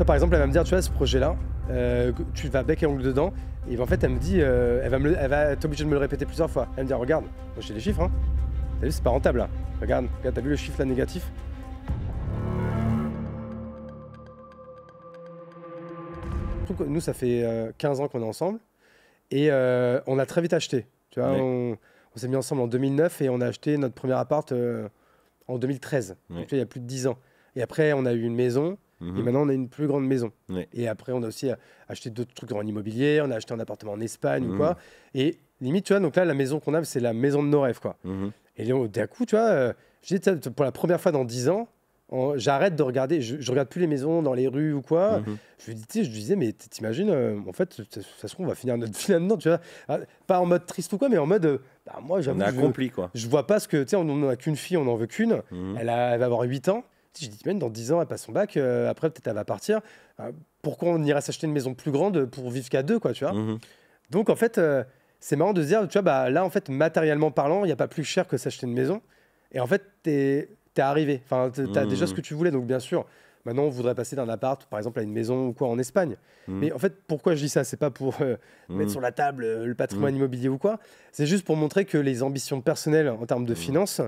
Toi, par exemple, elle va me dire, tu vois, ce projet-là, tu vas bec et ongle dedans. Et en fait, elle me dit, elle va être obligée de me le répéter plusieurs fois. Elle va me dire, regarde, moi j'ai les chiffres, hein. T'as vu, c'est pas rentable là. Regarde, t'as vu le chiffre là négatif? Nous, ça fait 15 ans qu'on est ensemble et on a très vite acheté. Tu vois, Ouais. on s'est mis ensemble en 2009 et on a acheté notre premier appart en 2013. Ouais. Donc, tu vois, il y a plus de 10 ans. Et après, on a eu une maison et maintenant, on a une plus grande maison. Ouais. Et après, on a aussi acheté d'autres trucs en immobilier. On a acheté un appartement en Espagne ou quoi. Et limite, tu vois, donc là, la maison qu'on a, c'est la maison de nos rêves, quoi. Et là, d'un coup, tu vois, je dis, pour la première fois dans 10 ans, j'arrête de regarder, je regarde plus les maisons dans les rues ou quoi. Je lui disais, mais t'imagines, en fait, de toute façon, on va finir notre vie là-dedans, tu vois. Pas en mode triste ou quoi, mais en mode, bah, moi, j'avoue, On a accompli, quoi. je vois pas ce que, tu sais, on n'en a qu'une fille, on n'en veut qu'une. Elle va avoir 8 ans. Tu sais, je dis, même dans 10 ans, elle passe son bac, après, peut-être elle va partir. Pourquoi on irait s'acheter une maison plus grande pour vivre qu'à deux, quoi, tu vois. Donc, en fait, c'est marrant de se dire, tu vois, bah, là, en fait, matériellement parlant, il n'y a pas plus cher que s'acheter une maison. Et en fait, t'es arrivé. Enfin, t'as déjà ce que tu voulais. Donc, bien sûr, maintenant, on voudrait passer d'un appart, par exemple, à une maison ou quoi en Espagne. Mais en fait, pourquoi je dis ça? C'est pas pour mettre sur la table le patrimoine immobilier ou quoi. C'est juste pour montrer que les ambitions personnelles en termes de finances,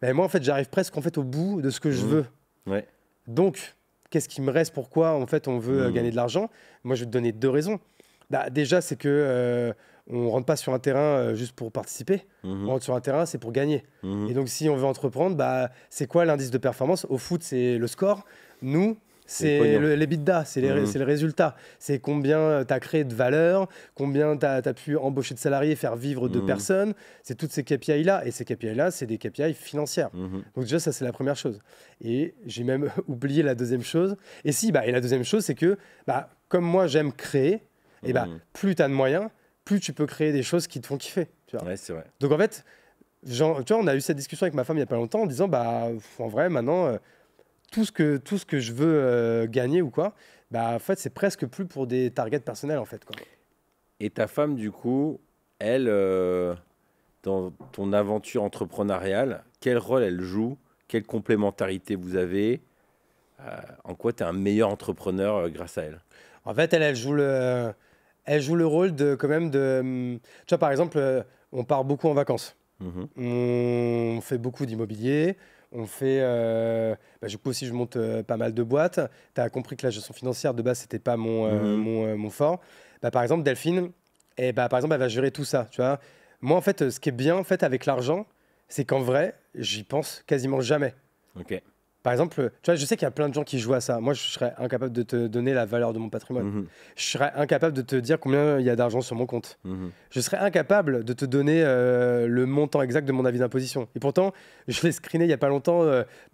ben, moi, en fait, j'arrive presque en fait, au bout de ce que je veux. Ouais. Donc, qu'est-ce qui me reste? Pourquoi, en fait, on veut gagner de l'argent? Moi, je vais te donner deux raisons. Bah, déjà, c'est que on rentre pas sur un terrain juste pour participer. On rentre sur un terrain, c'est pour gagner. Et donc, si on veut entreprendre, bah, c'est quoi l'indice de performance? Au foot, c'est le score. Nous, c'est l'EBITDA, c'est le résultat. C'est combien tu as créé de valeur, combien tu as pu embaucher de salariés, faire vivre de personnes. C'est toutes ces KPI-là. Et ces KPI-là, c'est des KPI financières. Donc déjà, ça, c'est la première chose. Et j'ai même oublié la deuxième chose. Et la deuxième chose, c'est que bah, comme moi, j'aime créer, et bah, plus tu as de moyens, plus tu peux créer des choses qui te font kiffer. Tu vois. Ouais, c'est vrai. Donc en fait, genre, tu vois, on a eu cette discussion avec ma femme il n'y a pas longtemps en disant, bah, en vrai, maintenant, tout ce que je veux gagner ou quoi, bah, en fait, c'est presque plus pour des targets personnels, en fait, quoi. Et ta femme, du coup, elle, dans ton aventure entrepreneuriale, quel rôle elle joue? Quelle complémentarité vous avez? En quoi tu es un meilleur entrepreneur grâce à elle? En fait, elle joue le rôle de, quand même, de... Tu vois, par exemple, on part beaucoup en vacances. On fait beaucoup d'immobilier. On fait... du coup, aussi, je monte pas mal de boîtes. Tu as compris que la gestion financière, de base, c'était pas mon fort. Bah, par exemple, Delphine, par exemple, elle va gérer tout ça. Tu vois. Moi, en fait, ce qui est bien en fait, avec l'argent, c'est qu'en vrai, j'y pense quasiment jamais. Ok. Par exemple, tu vois, je sais qu'il y a plein de gens qui jouent à ça. Moi, je serais incapable de te donner la valeur de mon patrimoine. Je serais incapable de te dire combien il y a d'argent sur mon compte. Je serais incapable de te donner le montant exact de mon avis d'imposition. Et pourtant, je l'ai screené il n'y a pas longtemps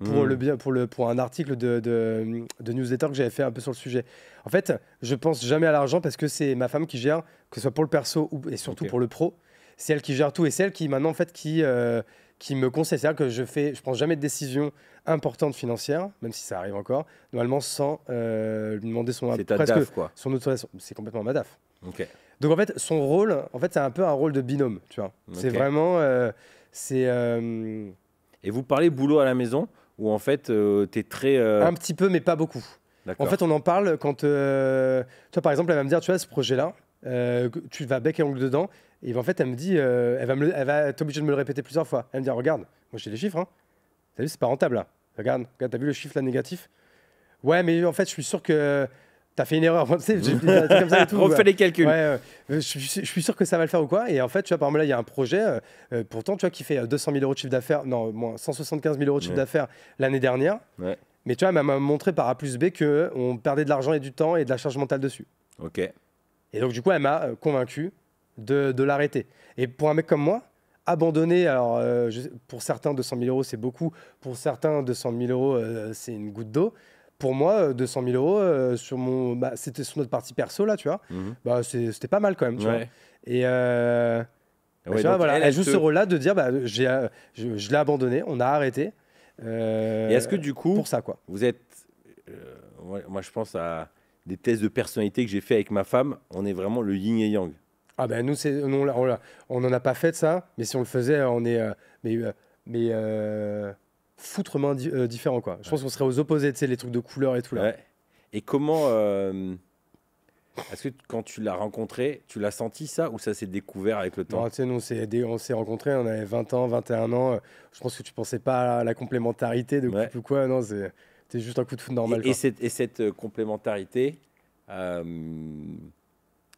pour un article de newsletter que j'avais fait un peu sur le sujet. En fait, je pense jamais à l'argent parce que c'est ma femme qui gère, que ce soit pour le perso et surtout pour le pro. C'est elle qui gère tout et c'est elle qui maintenant en fait qui me conseille. C'est-à-dire que je prends jamais de décision importante financière, même si ça arrive encore, normalement sans lui demander son C'est ta DAF, quoi. son autorisation. C'est complètement ma DAF. Ok. Donc en fait, son rôle, en fait, c'est un peu un rôle de binôme, tu vois. C'est vraiment, Et vous parlez boulot à la maison ou en fait tu es très un petit peu, mais pas beaucoup. D'accord. En fait, on en parle quand, tu vois, par exemple, elle va me dire, tu vois, ce projet-là, tu vas bec et ongle dedans. Et en fait, elle me dit, elle va être obligée de me le répéter plusieurs fois. Elle me dit, regarde, moi j'ai les chiffres, hein. T'as vu, c'est pas rentable là. Regarde, t'as vu le chiffre là négatif? Ouais, mais en fait, je suis sûr que t'as fait une erreur. Tu sais, j'ai dit des trucs comme ça et tout. Refais les calculs. Ouais, je suis sûr que ça va le faire ou quoi. Et en fait, tu vois, par exemple, là, il y a un projet, pourtant, tu vois, qui fait 200 000 euros de chiffre d'affaires, non, moins 175 000 euros de chiffre d'affaires l'année dernière. Ouais. Mais tu vois, elle m'a montré par A plus B qu'on perdait de l'argent et du temps et de la charge mentale dessus. Ok. Et donc, du coup, elle m'a convaincu de l'arrêter. Et pour un mec comme moi, abandonner, alors pour certains, 200 000 euros, c'est beaucoup. Pour certains, 200 000 euros, c'est une goutte d'eau. Pour moi, 200 000 euros, c'était sur notre partie perso, là, tu vois. Bah, c'était pas mal quand même, tu vois. Et tu vois, voilà, elle joue ce rôle-là de dire, je l'ai abandonné, on a arrêté. Et est-ce que du coup, pour ça, quoi. Vous êtes, moi je pense à des tests de personnalité que j'ai fait avec ma femme, on est vraiment le yin et yang. Ah ben nous, on n'en a pas fait de ça, mais si on le faisait, on est foutrement différents, quoi. Je pense qu'on serait aux opposés, tu sais, les trucs de couleur et tout là. Ouais. Et comment est-ce que quand tu l'as rencontré, tu l'as senti ça ou ça s'est découvert avec le temps? Non, tu sais, nous, on s'est rencontrés, on avait 20 ans, 21 ans. Je pense que tu pensais pas à la complémentarité de Ouais. couple ou quoi. Non, c'était juste un coup de foot normal, Et quoi. cette complémentarité, euh,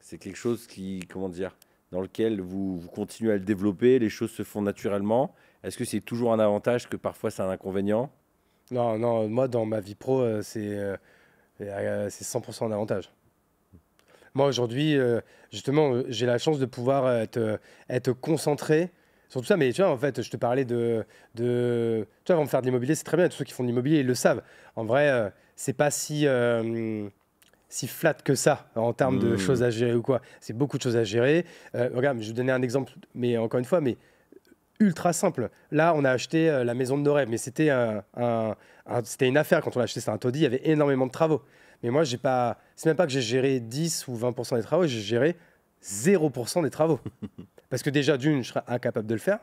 c'est quelque chose qui, comment dire, dans lequel vous continuez à le développer, les choses se font naturellement. Est-ce que c'est toujours un avantage que parfois c'est un inconvénient? Non, non, moi, dans ma vie pro, c'est 100% un avantage. Moi, aujourd'hui, justement, j'ai la chance de pouvoir être concentré sur tout ça. Mais tu vois, en fait, je te parlais tu vois, avant de faire de l'immobilier, c'est très bien. Tous ceux qui font de l'immobilier, ils le savent. En vrai, c'est pas si flat que ça en termes de choses Hmm. à gérer ou quoi. C'est beaucoup de choses à gérer. Regarde, je vais vous donner un exemple, mais encore une fois, mais ultra simple. Là, on a acheté la maison de nos rêves, mais c'était une affaire quand on l'a acheté. C'était un taudis, il y avait énormément de travaux. Mais moi, j'ai pas, c'est même pas que j'ai géré 10 ou 20% des travaux, j'ai géré 0% des travaux. Parce que déjà, d'une, je serais incapable de le faire.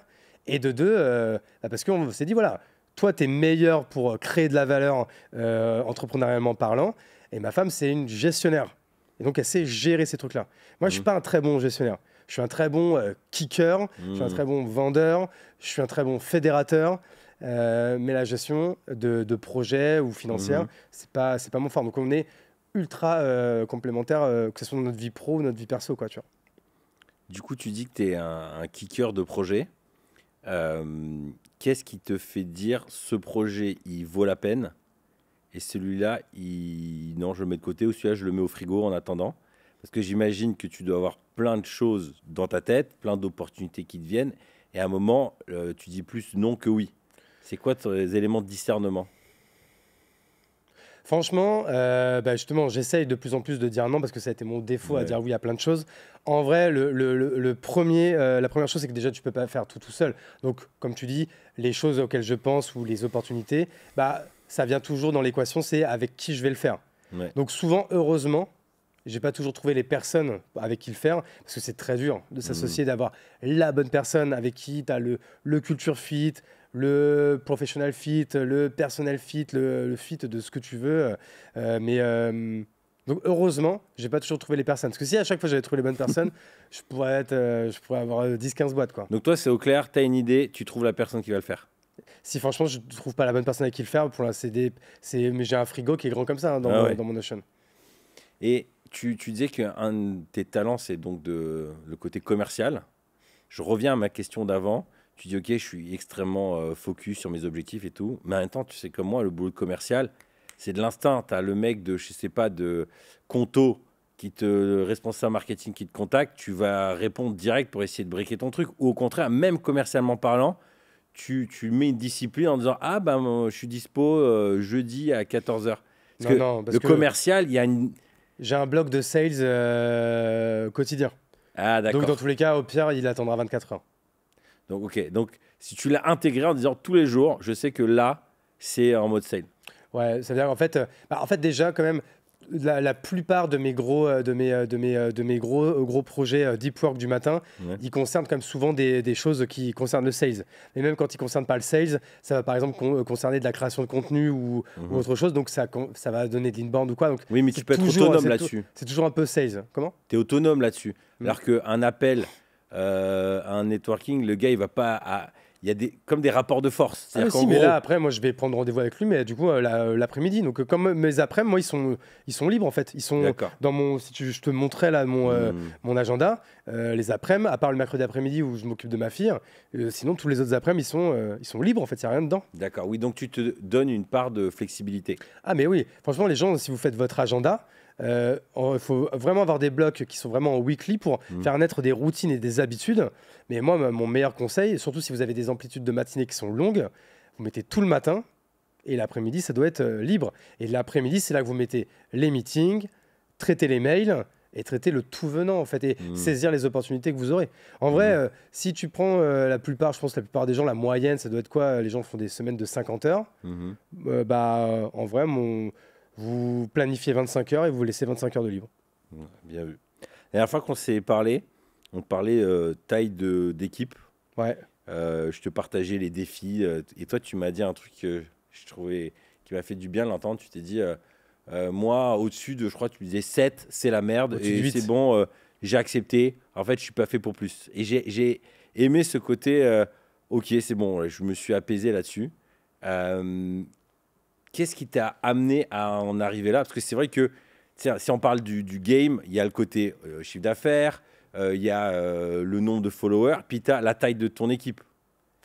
Et de deux, parce qu'on s'est dit, voilà, toi, tu es meilleur pour créer de la valeur entrepreneurialement parlant. Et ma femme, c'est une gestionnaire. Et donc, elle sait gérer ces trucs-là. Moi, je suis Hmm. pas un très bon gestionnaire. Je suis un très bon kicker, je suis un Hmm. très bon vendeur, je suis un très bon fédérateur. Mais la gestion de projets ou financière, Mhm. c'est pas mon fort. Donc, on est ultra complémentaires, que ce soit dans notre vie pro ou notre vie perso, quoi, tu vois. Du coup, tu dis que tu es un kicker de projet. Qu'est-ce qui te fait dire ce projet, il vaut la peine et celui-là, non, je le mets de côté ou celui-là, je le mets au frigo en attendant? Parce que j'imagine que tu dois avoir plein de choses dans ta tête, plein d'opportunités qui te viennent et à un moment, tu dis plus non que oui. C'est quoi tes éléments de discernement? Franchement, bah, justement, j'essaye de plus en plus de dire non parce que ça a été mon défaut à Ouais. dire oui à plein de choses. En vrai, la première chose, c'est que déjà, tu peux pas faire tout seul. Donc, comme tu dis, les choses auxquelles je pense ou les opportunités, bah, ça vient toujours dans l'équation, c'est avec qui je vais le faire. Ouais. Donc, souvent, heureusement, j'ai pas toujours trouvé les personnes avec qui le faire parce que c'est très dur de Mhm. s'associer, d'avoir la bonne personne avec qui tu as le culture fit, le professional fit, le personnel fit, le fit de ce que tu veux. Donc heureusement, j'ai pas toujours trouvé les personnes. Parce que si à chaque fois j'avais trouvé les bonnes personnes, je pourrais avoir 10-15 boîtes, quoi. Donc toi, c'est au clair, tu as une idée, tu trouves la personne qui va le faire. Si franchement je trouve pas la bonne personne avec qui le faire, pour l'instant, mais j'ai un frigo qui est grand comme ça, hein, Ah ouais. dans mon Notion. Et tu disais qu'un de tes talents, c'est donc le côté commercial. Je reviens à ma question d'avant. Tu dis, OK, je suis extrêmement focus sur mes objectifs et tout. Mais en même temps, tu sais comme moi, le boulot de commercial, c'est de l'instinct. Tu as le mec de, je sais pas, de Conto, le responsable marketing qui te contacte. Tu vas répondre direct pour essayer de briquer ton truc. Ou au contraire, même commercialement parlant, tu mets une discipline en disant, ah ben, moi, je suis dispo jeudi à 14h. Parce Non, que non, parce le que commercial, il y a une... j'ai un bloc de sales quotidien. Ah, Donc dans tous d'accord. les cas, au pire, il attendra 24 heures. Donc, ok. Donc, si tu l'as intégré en disant tous les jours, je sais que là, c'est en mode sale. Ouais, c'est-à-dire en fait déjà quand même la plupart de mes gros gros projets deep work du matin, Ouais. ils concernent quand même souvent des choses qui concernent le sales. Mais même quand ils concernent pas le sales, ça va par exemple concerner de la création de contenu ou Mhm. autre chose, donc ça va donner de l'inbound ou quoi. Donc Oui, mais tu peux être autonome là-dessus. c'est toujours un peu sales. Comment? Tu es autonome là-dessus. Hmm. Alors qu'un appel, un networking, le gars, il va pas. Il y a comme des rapports de force. Ah mais C'est-à-dire qu'en si, mais là gros. après moi je vais prendre rendez-vous avec lui, mais du coup l'après-midi. Donc comme mes après moi ils sont libres en fait. Ils sont D'accord. dans mon si tu, je te montrais là Hmm. mon agenda, les après-midi, à part le mercredi après-midi où je m'occupe de ma fille, sinon tous les autres après-midi ils sont libres en fait, il y a rien dedans. D'accord. Oui, donc tu te donnes une part de flexibilité. Ah mais oui, franchement les gens si vous faites votre agenda, il faut vraiment avoir des blocs qui sont vraiment en weekly pour Hmm. faire naître des routines et des habitudes. Mais moi mon meilleur conseil, surtout si vous avez des amplitudes de matinée qui sont longues, vous mettez tout le matin. Et l'après-midi, ça doit être libre. Et l'après-midi, c'est là que vous mettez les meetings, traiter les mails et traiter le tout venant, en fait, et Hmm. saisir les opportunités que vous aurez. En vrai, Mhm. si tu prends je pense que la plupart des gens, la moyenne, ça doit être quoi? Les gens font des semaines de 50 heures. Mhm. En vrai, vous planifiez 25 heures et vous laissez 25 heures de libre. Ouais, bien vu. La dernière fois qu'on s'est parlé, on parlait taille d'équipe. Ouais. Je te partageais les défis et toi tu m'as dit un truc que je trouvais qui m'a fait du bien de l'entendre. Tu t'es dit moi, au-dessus de, je crois que tu disais 7, c'est la merde. Et c'est bon, j'ai accepté. En fait, je suis pas fait pour plus. Et j'ai aimé ce côté, ok, c'est bon, je me suis apaisé là-dessus. Qu'est-ce qui t'a amené à en arriver là? Parce que c'est vrai que si on parle du game, il y a le côté chiffre d'affaires, il y a le nombre de followers, puis tu as la taille de ton équipe.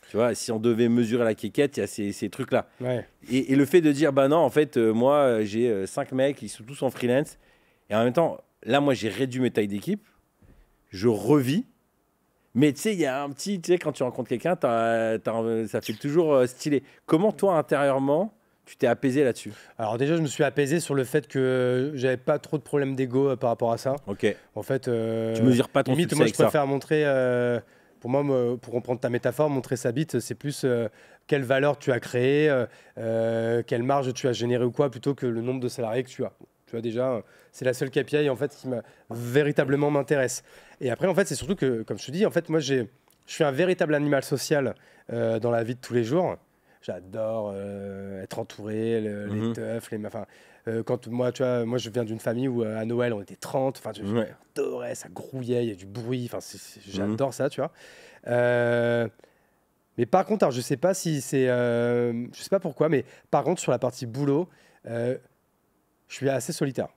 Tu vois, si on devait mesurer la quéquette, il y a ces trucs-là. Ouais. Et le fait de dire, bah non, en fait, moi, j'ai 5 mecs, ils sont tous en freelance. Et en même temps, là, moi, j'ai réduit mes tailles d'équipe. Je revis. Mais tu sais, il y a un petit... Tu sais, quand tu rencontres quelqu'un, ça fait toujours stylé. Comment, toi, intérieurement, tu t'es apaisé là-dessus? Alors déjà, je me suis apaisé sur le fait que j'avais pas trop de problèmes d'ego par rapport à ça. Ok. En fait, tu mesures pas ton limite, succès moi, je avec ça. préfère montrer... pour moi, pour reprendre ta métaphore, montrer sa bite, c'est plus quelle valeur tu as créée, quelle marge tu as générée ou quoi, plutôt que le nombre de salariés que tu as. Tu vois, déjà, c'est la seule KPI en fait, qui véritablement m'intéresse. Et après, en fait, c'est surtout que, comme je te dis, en fait, moi, je suis un véritable animal social dans la vie de tous les jours. J'adore être entouré, les teufs, quand moi, tu vois, moi, je viens d'une famille où à Noël, on était 30. Enfin, j'adorais, ça grouillait, il y a du bruit. Enfin, j'adore ça, tu vois. Mais par contre, alors, je sais pas si c'est, je sais pas pourquoi, mais par contre, sur la partie boulot, je suis assez solitaire.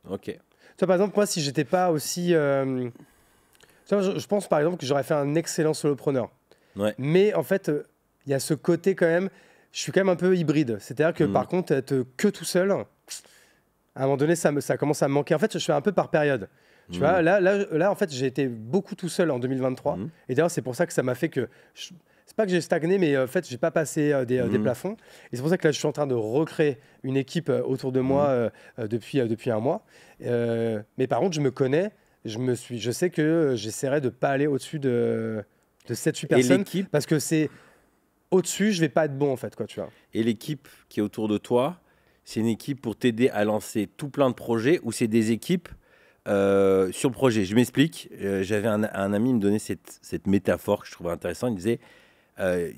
Ok. Tu vois, par exemple, moi, si j'étais pas aussi, tu vois, je pense par exemple que j'aurais fait un excellent solopreneur. Ouais. Mais en fait, il y a ce côté quand même. Je suis quand même un peu hybride. C'est-à-dire que par contre, être que tout seul, à un moment donné, ça commence à me manquer. En fait, je fais un peu par période. Tu vois, là, en fait, j'ai été beaucoup tout seul en 2023. Et d'ailleurs, c'est pour ça que ça m'a fait que... C'est pas que j'ai stagné, mais en fait, j'ai pas passé des plafonds. Et c'est pour ça que là, je suis en train de recréer une équipe autour de moi depuis un mois. Mais par contre, je me connais. Je sais que j'essaierai de pas aller au-dessus de 7-8 personnes. Parce que c'est... Au-dessus, je vais pas être bon en fait, quoi, tu vois. Et l'équipe qui est autour de toi, c'est une équipe pour t'aider à lancer tout plein de projets ou c'est des équipes sur le projet? Je m'explique. J'avais un ami, il me donnait cette métaphore que je trouvais intéressante. Il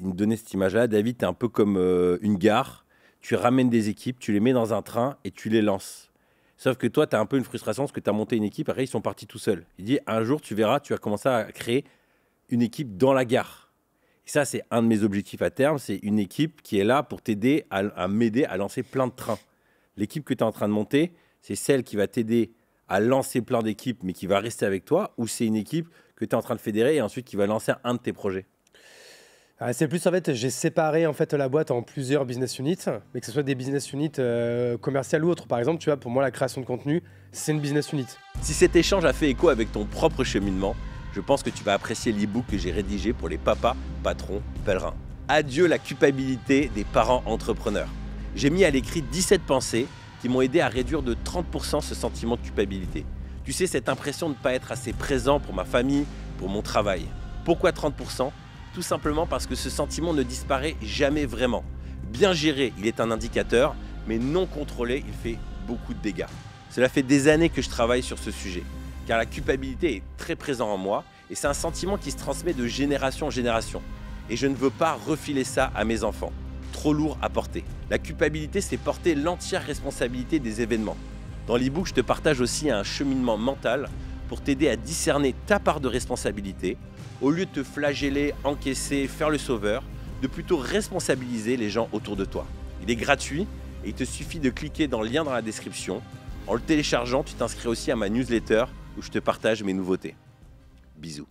me donnait cette image-là. David, tu es un peu comme une gare. Tu ramènes des équipes, tu les mets dans un train et tu les lances. Sauf que toi, tu as un peu une frustration parce que tu as monté une équipe. Après, ils sont partis tout seuls. Il dit, un jour, tu verras, tu vas commencer à créer une équipe dans la gare. Et ça, c'est un de mes objectifs à terme. C'est une équipe qui est là pour t'aider à m'aider à lancer plein de trains. L'équipe que tu es en train de monter, c'est celle qui va t'aider à lancer plein d'équipes, mais qui va rester avec toi, ou c'est une équipe que tu es en train de fédérer et ensuite qui va lancer un de tes projets? C'est plus, en fait, j'ai séparé en fait, la boîte en plusieurs business units, mais que ce soit des business units commerciales ou autres. Par exemple, tu vois, pour moi, la création de contenu, c'est une business unit. Si cet échange a fait écho avec ton propre cheminement, je pense que tu vas apprécier l'e-book que j'ai rédigé pour les papas, patrons, pèlerins. Adieu la culpabilité des parents entrepreneurs. J'ai mis à l'écrit 17 pensées qui m'ont aidé à réduire de 30% ce sentiment de culpabilité. Tu sais, cette impression de ne pas être assez présent pour ma famille, pour mon travail. Pourquoi 30%? Tout simplement parce que ce sentiment ne disparaît jamais vraiment. Bien géré, il est un indicateur, mais non contrôlé, il fait beaucoup de dégâts. Cela fait des années que je travaille sur ce sujet, car la culpabilité est très présente en moi et c'est un sentiment qui se transmet de génération en génération. Et je ne veux pas refiler ça à mes enfants. Trop lourd à porter. La culpabilité, c'est porter l'entière responsabilité des événements. Dans l'e-book, je te partage aussi un cheminement mental pour t'aider à discerner ta part de responsabilité, au lieu de te flageller, encaisser, faire le sauveur, de plutôt responsabiliser les gens autour de toi. Il est gratuit et il te suffit de cliquer dans le lien dans la description. En le téléchargeant, tu t'inscris aussi à ma newsletter où je te partage mes nouveautés. Bisous.